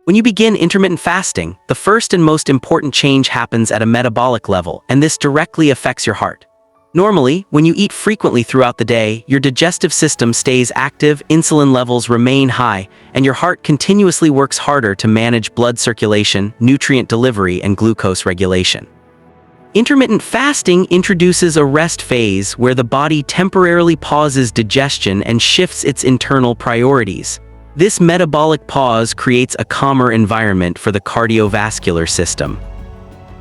When you begin intermittent fasting, the first and most important change happens at a metabolic level, and this directly affects your heart. Normally, when you eat frequently throughout the day, your digestive system stays active, insulin levels remain high, and your heart continuously works harder to manage blood circulation, nutrient delivery, and glucose regulation. Intermittent fasting introduces a rest phase where the body temporarily pauses digestion and shifts its internal priorities. This metabolic pause creates a calmer environment for the cardiovascular system.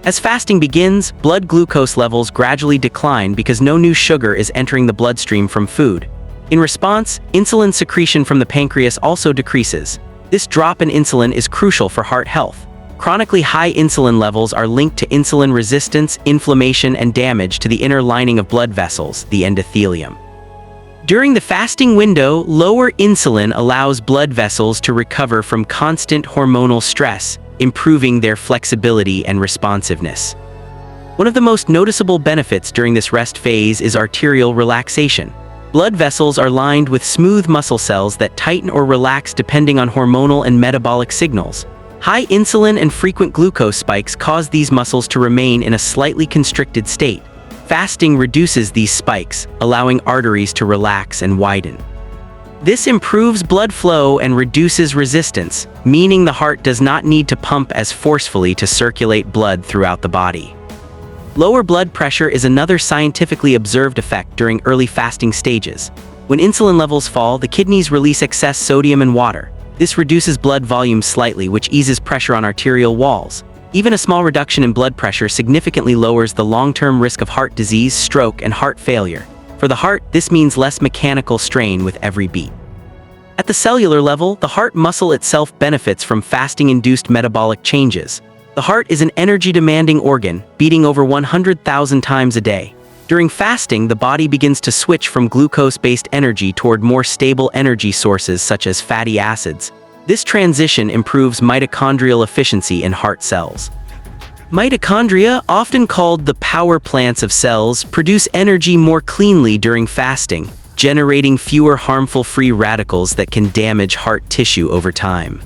As fasting begins, blood glucose levels gradually decline because no new sugar is entering the bloodstream from food. In response, insulin secretion from the pancreas also decreases. This drop in insulin is crucial for heart health. Chronically high insulin levels are linked to insulin resistance, inflammation, and damage to the inner lining of blood vessels, the endothelium. During the fasting window, lower insulin allows blood vessels to recover from constant hormonal stress, improving their flexibility and responsiveness. One of the most noticeable benefits during this rest phase is arterial relaxation. Blood vessels are lined with smooth muscle cells that tighten or relax depending on hormonal and metabolic signals. High insulin and frequent glucose spikes cause these muscles to remain in a slightly constricted state. Fasting reduces these spikes, allowing arteries to relax and widen. This improves blood flow and reduces resistance, meaning the heart does not need to pump as forcefully to circulate blood throughout the body. Lower blood pressure is another scientifically observed effect during early fasting stages. When insulin levels fall, the kidneys release excess sodium and water. This reduces blood volume slightly, which eases pressure on arterial walls. Even a small reduction in blood pressure significantly lowers the long-term risk of heart disease, stroke, and heart failure. For the heart, this means less mechanical strain with every beat. At the cellular level, the heart muscle itself benefits from fasting-induced metabolic changes. The heart is an energy-demanding organ, beating over 100,000 times a day. During fasting, the body begins to switch from glucose-based energy toward more stable energy sources such as fatty acids. This transition improves mitochondrial efficiency in heart cells. Mitochondria, often called the power plants of cells, produce energy more cleanly during fasting, generating fewer harmful free radicals that can damage heart tissue over time.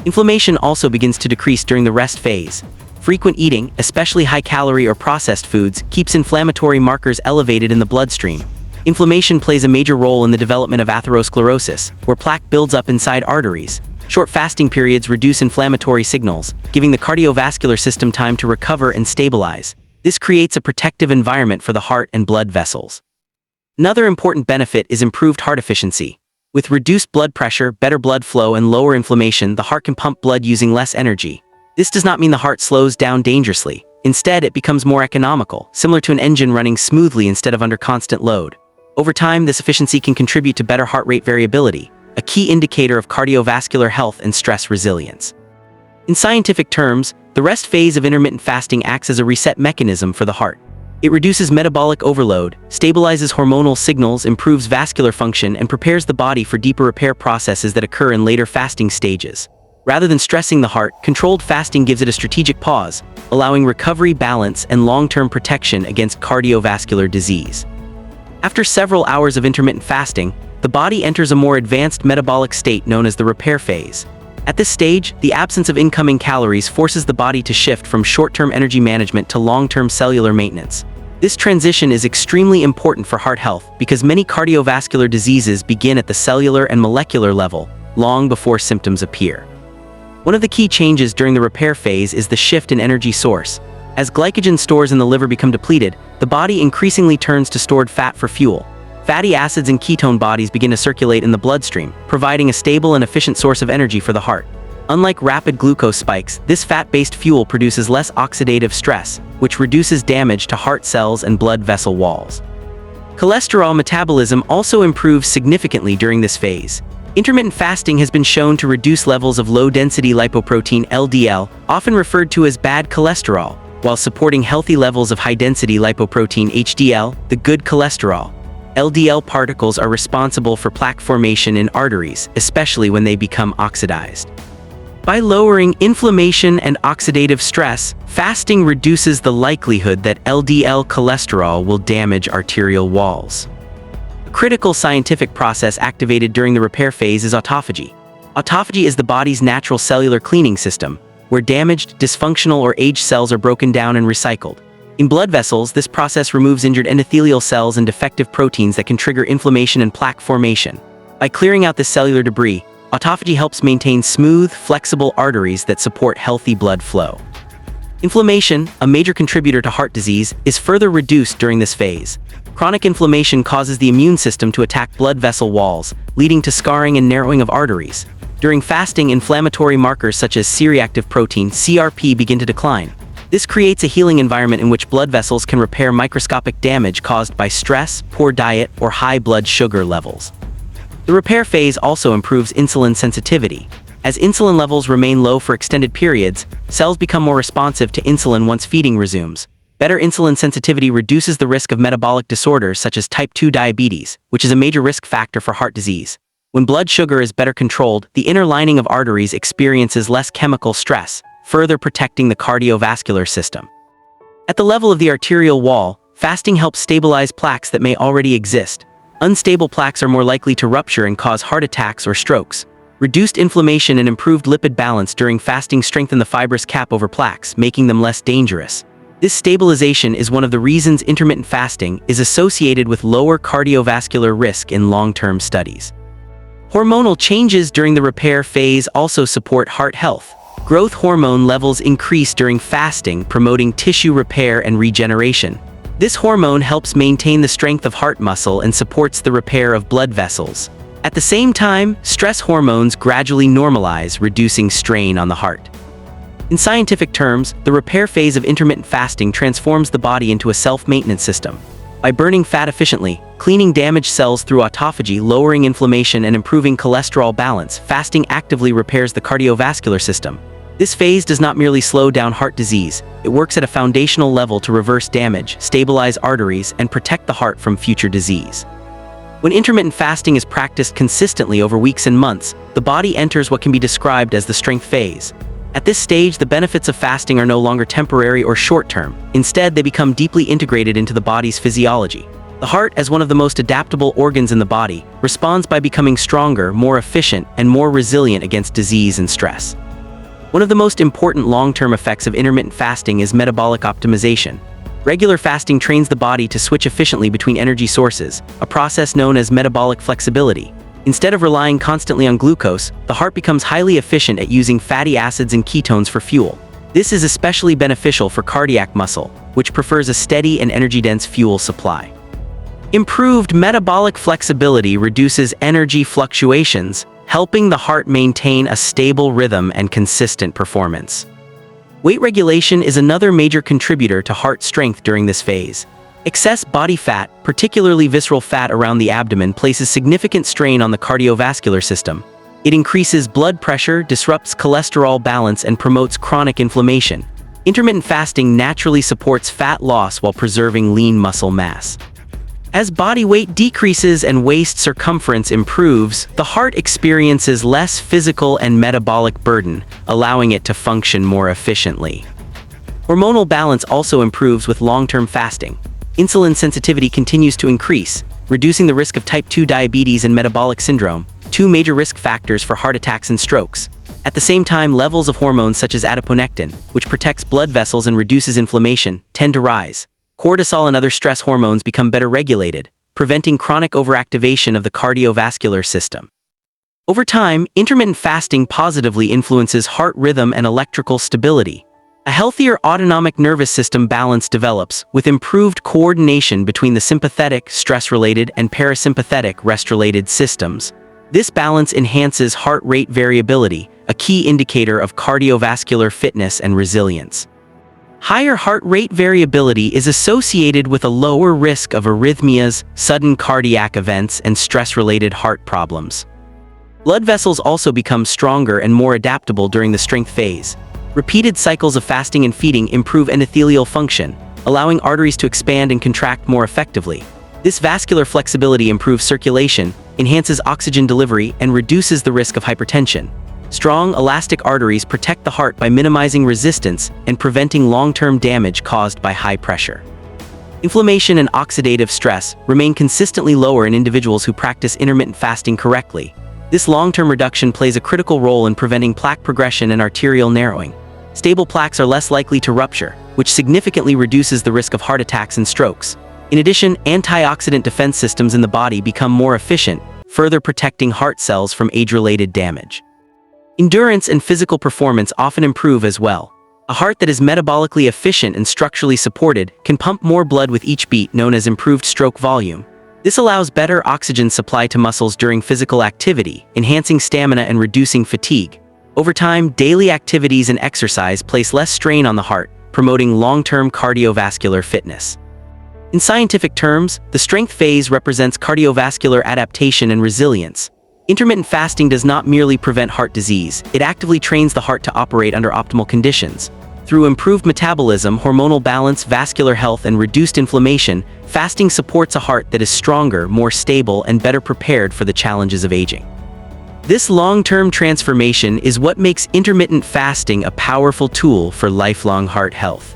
Inflammation also begins to decrease during the rest phase. Frequent eating, especially high-calorie or processed foods, keeps inflammatory markers elevated in the bloodstream. Inflammation plays a major role in the development of atherosclerosis, where plaque builds up inside arteries. Short fasting periods reduce inflammatory signals, giving the cardiovascular system time to recover and stabilize. This creates a protective environment for the heart and blood vessels. Another important benefit is improved heart efficiency. With reduced blood pressure, better blood flow, and lower inflammation, the heart can pump blood using less energy. This does not mean the heart slows down dangerously. Instead, it becomes more economical, similar to an engine running smoothly instead of under constant load. Over time, this efficiency can contribute to better heart rate variability, a key indicator of cardiovascular health and stress resilience. In scientific terms, the rest phase of intermittent fasting acts as a reset mechanism for the heart. It reduces metabolic overload, stabilizes hormonal signals, improves vascular function, and prepares the body for deeper repair processes that occur in later fasting stages. Rather than stressing the heart, controlled fasting gives it a strategic pause, allowing recovery, balance, and long-term protection against cardiovascular disease. After several hours of intermittent fasting, the body enters a more advanced metabolic state known as the repair phase. At this stage, the absence of incoming calories forces the body to shift from short-term energy management to long-term cellular maintenance. This transition is extremely important for heart health because many cardiovascular diseases begin at the cellular and molecular level, long before symptoms appear. One of the key changes during the repair phase is the shift in energy source. As glycogen stores in the liver become depleted, the body increasingly turns to stored fat for fuel. Fatty acids and ketone bodies begin to circulate in the bloodstream, providing a stable and efficient source of energy for the heart. Unlike rapid glucose spikes, this fat-based fuel produces less oxidative stress, which reduces damage to heart cells and blood vessel walls. Cholesterol metabolism also improves significantly during this phase. Intermittent fasting has been shown to reduce levels of low-density lipoprotein (LDL), often referred to as bad cholesterol, while supporting healthy levels of high-density lipoprotein (HDL), the good cholesterol. LDL particles are responsible for plaque formation in arteries, especially when they become oxidized. By lowering inflammation and oxidative stress, fasting reduces the likelihood that LDL cholesterol will damage arterial walls. A critical scientific process activated during the repair phase is autophagy. Autophagy is the body's natural cellular cleaning system, where damaged, dysfunctional, or aged cells are broken down and recycled. In blood vessels, this process removes injured endothelial cells and defective proteins that can trigger inflammation and plaque formation. By clearing out this cellular debris, autophagy helps maintain smooth, flexible arteries that support healthy blood flow. Inflammation, a major contributor to heart disease, is further reduced during this phase. Chronic inflammation causes the immune system to attack blood vessel walls, leading to scarring and narrowing of arteries. During fasting, inflammatory markers such as C-reactive protein, CRP, begin to decline. This creates a healing environment in which blood vessels can repair microscopic damage caused by stress, poor diet, or high blood sugar levels. The repair phase also improves insulin sensitivity. As insulin levels remain low for extended periods, cells become more responsive to insulin once feeding resumes. Better insulin sensitivity reduces the risk of metabolic disorders such as type 2 diabetes, which is a major risk factor for heart disease. When blood sugar is better controlled, the inner lining of arteries experiences less chemical stress, further protecting the cardiovascular system. At the level of the arterial wall, fasting helps stabilize plaques that may already exist. Unstable plaques are more likely to rupture and cause heart attacks or strokes. Reduced inflammation and improved lipid balance during fasting strengthen the fibrous cap over plaques, making them less dangerous. This stabilization is one of the reasons intermittent fasting is associated with lower cardiovascular risk in long-term studies. Hormonal changes during the repair phase also support heart health. Growth hormone levels increase during fasting, promoting tissue repair and regeneration. This hormone helps maintain the strength of heart muscle and supports the repair of blood vessels. At the same time, stress hormones gradually normalize, reducing strain on the heart. In scientific terms, the repair phase of intermittent fasting transforms the body into a self-maintenance system. By burning fat efficiently, cleaning damaged cells through autophagy, lowering inflammation, and improving cholesterol balance, fasting actively repairs the cardiovascular system. This phase does not merely slow down heart disease, it works at a foundational level to reverse damage, stabilize arteries, and protect the heart from future disease. When intermittent fasting is practiced consistently over weeks and months, the body enters what can be described as the strength phase. At this stage, the benefits of fasting are no longer temporary or short-term. Instead, they become deeply integrated into the body's physiology. The heart, as one of the most adaptable organs in the body, responds by becoming stronger, more efficient, and more resilient against disease and stress. One of the most important long-term effects of intermittent fasting is metabolic optimization. Regular fasting trains the body to switch efficiently between energy sources, a process known as metabolic flexibility. Instead of relying constantly on glucose, the heart becomes highly efficient at using fatty acids and ketones for fuel. This is especially beneficial for cardiac muscle, which prefers a steady and energy-dense fuel supply. Improved metabolic flexibility reduces energy fluctuations, helping the heart maintain a stable rhythm and consistent performance. Weight regulation is another major contributor to heart strength during this phase. Excess body fat, particularly visceral fat around the abdomen, places significant strain on the cardiovascular system. It increases blood pressure, disrupts cholesterol balance, and promotes chronic inflammation. Intermittent fasting naturally supports fat loss while preserving lean muscle mass. As body weight decreases and waist circumference improves, the heart experiences less physical and metabolic burden, allowing it to function more efficiently. Hormonal balance also improves with long-term fasting. Insulin sensitivity continues to increase, reducing the risk of type 2 diabetes and metabolic syndrome, two major risk factors for heart attacks and strokes. At the same time, levels of hormones such as adiponectin, which protects blood vessels and reduces inflammation, tend to rise. Cortisol and other stress hormones become better regulated, preventing chronic overactivation of the cardiovascular system. Over time, intermittent fasting positively influences heart rhythm and electrical stability. A healthier autonomic nervous system balance develops, with improved coordination between the sympathetic, stress-related, and parasympathetic, rest-related systems. This balance enhances heart rate variability, a key indicator of cardiovascular fitness and resilience. Higher heart rate variability is associated with a lower risk of arrhythmias, sudden cardiac events, and stress-related heart problems. Blood vessels also become stronger and more adaptable during the strength phase. Repeated cycles of fasting and feeding improve endothelial function, allowing arteries to expand and contract more effectively. This vascular flexibility improves circulation, enhances oxygen delivery, and reduces the risk of hypertension. Strong, elastic arteries protect the heart by minimizing resistance and preventing long-term damage caused by high pressure. Inflammation and oxidative stress remain consistently lower in individuals who practice intermittent fasting correctly. This long-term reduction plays a critical role in preventing plaque progression and arterial narrowing. Stable plaques are less likely to rupture, which significantly reduces the risk of heart attacks and strokes. In addition, antioxidant defense systems in the body become more efficient, further protecting heart cells from age-related damage. Endurance and physical performance often improve as well. A heart that is metabolically efficient and structurally supported can pump more blood with each beat, known as improved stroke volume. This allows better oxygen supply to muscles during physical activity, enhancing stamina and reducing fatigue. Over time, daily activities and exercise place less strain on the heart, promoting long-term cardiovascular fitness. In scientific terms, the strength phase represents cardiovascular adaptation and resilience. Intermittent fasting does not merely prevent heart disease, it actively trains the heart to operate under optimal conditions. Through improved metabolism, hormonal balance, vascular health, and reduced inflammation, fasting supports a heart that is stronger, more stable, and better prepared for the challenges of aging. This long-term transformation is what makes intermittent fasting a powerful tool for lifelong heart health.